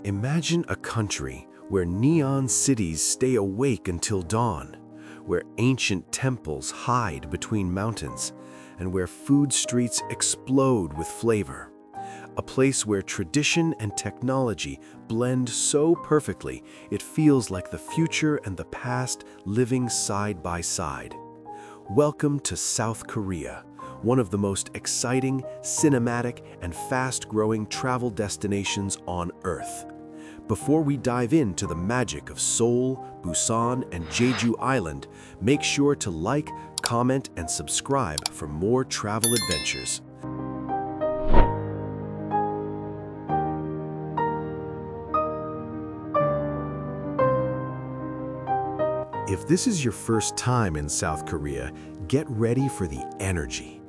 Imagine a country where neon cities stay awake until dawn, where ancient temples hide between mountains, and where food streets explode with flavor. A place where tradition and technology blend so perfectly it feels like the future and the past living side by side. Welcome to South Korea, one of the most exciting, cinematic, and fast-growing travel destinations on Earth. Before we dive into the magic of Seoul, Busan, and Jeju Island, make sure to like, comment, and subscribe for more travel adventures. If this is your first time in South Korea, get ready for the energy.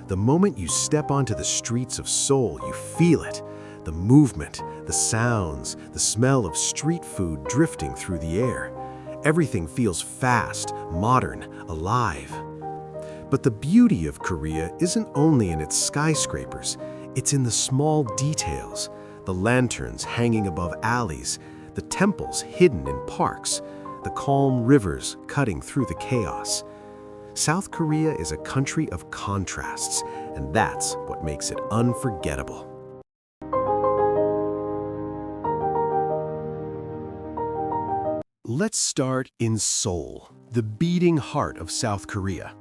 The moment you step onto the streets of Seoul, you feel it. The movement, the sounds, the smell of street food drifting through the air. Everything feels fast, modern, alive. But the beauty of Korea isn't only in its skyscrapers, it's in the small details, the lanterns hanging above alleys, the temples hidden in parks, the calm rivers cutting through the chaos. South Korea is a country of contrasts, and that's what makes it unforgettable. Let's start in Seoul, the beating heart of South Korea.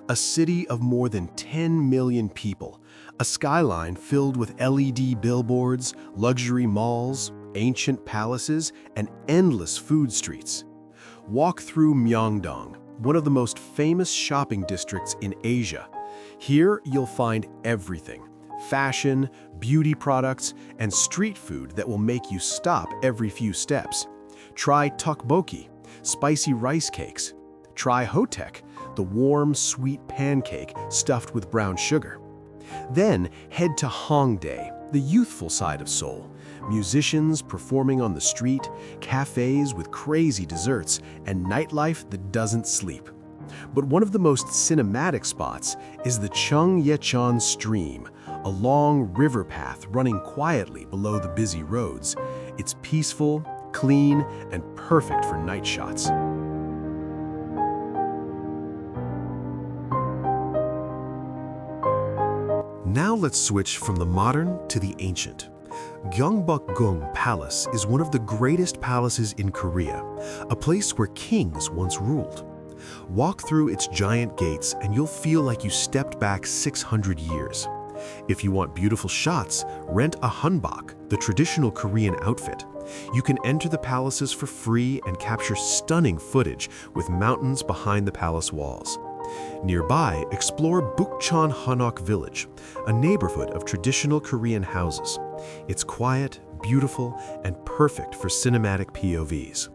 A city of more than 10 million people, a skyline filled with LED billboards, luxury malls, ancient palaces, and endless food streets. Walk through Myeongdong, one of the most famous shopping districts in Asia. Here you'll find everything: fashion, beauty products, and street food that will make you stop every few steps. Try tteokbokki, spicy rice cakes. Try hotek, the warm, sweet pancake stuffed with brown sugar. Then head to Hongdae, the youthful side of Seoul. Musicians performing on the street, cafes with crazy desserts, and nightlife that doesn't sleep. But one of the most cinematic spots is the Cheonggyecheon Stream, a long river path running quietly below the busy roads. It's peaceful, clean, and perfect for night shots. Now let's switch from the modern to the ancient. Gyeongbokgung Palace is one of the greatest palaces in Korea, a place where kings once ruled. Walk through its giant gates and you'll feel like you stepped back 600 years. If you want beautiful shots, rent a hanbok, the traditional Korean outfit. You can enter the palaces for free and capture stunning footage with mountains behind the palace walls. Nearby, explore Bukchon Hanok Village, a neighborhood of traditional Korean houses. It's quiet, beautiful, and perfect for cinematic POVs.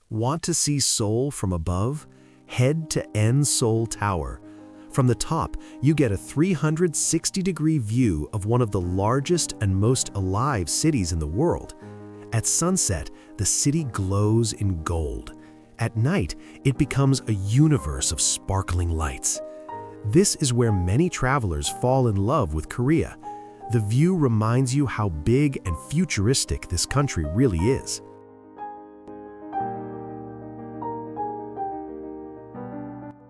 Want to see Seoul from above? Head to Seoul Tower. From the top, you get a 360-degree view of one of the largest and most alive cities in the world. At sunset, the city glows in gold. At night, it becomes a universe of sparkling lights. This is where many travelers fall in love with Korea. The view reminds you how big and futuristic this country really is.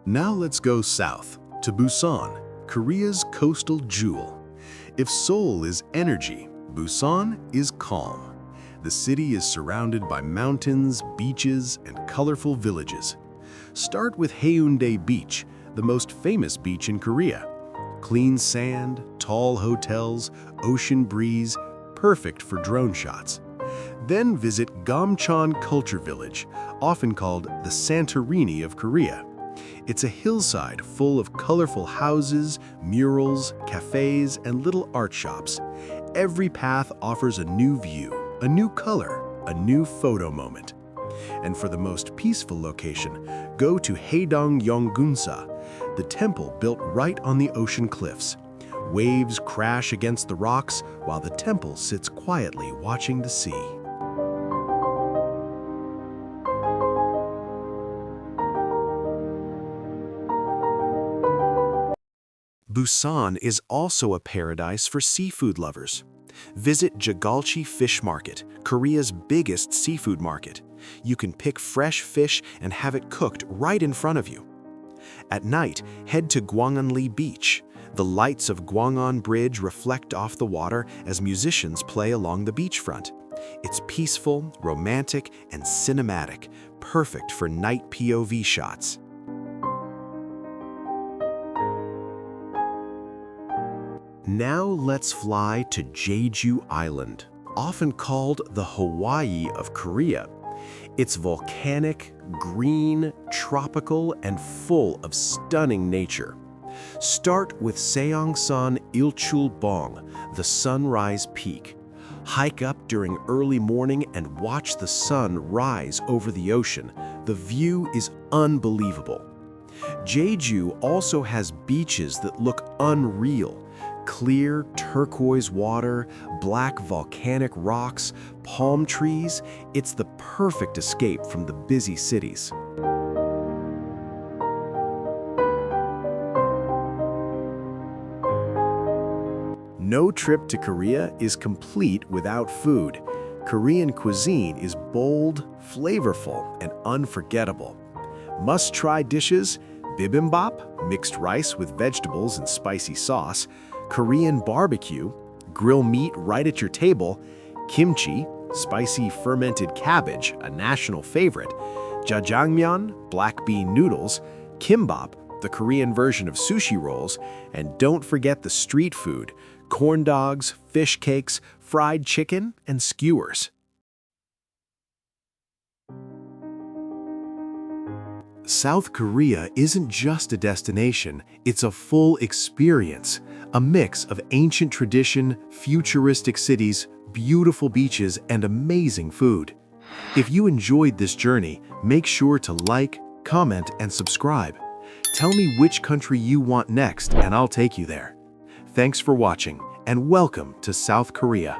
Now let's go south to Busan, Korea's coastal jewel. If Seoul is energy, Busan is calm. The city is surrounded by mountains, beaches, and colorful villages. Start with Haeundae Beach, the most famous beach in Korea. Clean sand, tall hotels, ocean breeze, perfect for drone shots. Then visit Gamcheon Culture Village, often called the Santorini of Korea. It's a hillside full of colorful houses, murals, cafes, and little art shops. Every path offers a new view, a new color, a new photo moment. And for the most peaceful location, go to Haedong Yeonggunsa, the temple built right on the ocean cliffs. Waves crash against the rocks while the temple sits quietly watching the sea. Busan is also a paradise for seafood lovers. Visit Jeju Fish Market, Korea's biggest seafood market. You can pick fresh fish and have it cooked right in front of you. At night, head to Gwangunli Beach. The lights of Gwangon Bridge reflect off the water as musicians play along the beachfront. It's peaceful, romantic, and cinematic, perfect for night POV shots. Now let's fly to Jeju Island, often called the Hawaii of Korea. It's volcanic, green, tropical, and full of stunning nature. Start with Seongsan Ilchulbong, the sunrise peak. Hike up during early morning and watch the sun rise over the ocean. The view is unbelievable. Jeju also has beaches that look unreal. Clear turquoise water, black volcanic rocks, palm trees. It's the perfect escape from the busy cities. No trip to Korea is complete without food. Korean cuisine is bold, flavorful, and unforgettable. Must-try dishes: bibimbap, mixed rice with vegetables and spicy sauce; Korean barbecue, grill meat right at your table; kimchi, spicy fermented cabbage, a national favorite; jjajangmyeon, black bean noodles; kimbap, the Korean version of sushi rolls; and don't forget the street food: corn dogs, fish cakes, fried chicken, and skewers. South Korea isn't just a destination, it's a full experience, a mix of ancient tradition, futuristic cities, beautiful beaches, and amazing food. If you enjoyed this journey, make sure to like, comment, and subscribe. Tell me which country you want next, and I'll take you there. Thanks for watching, and welcome to South Korea.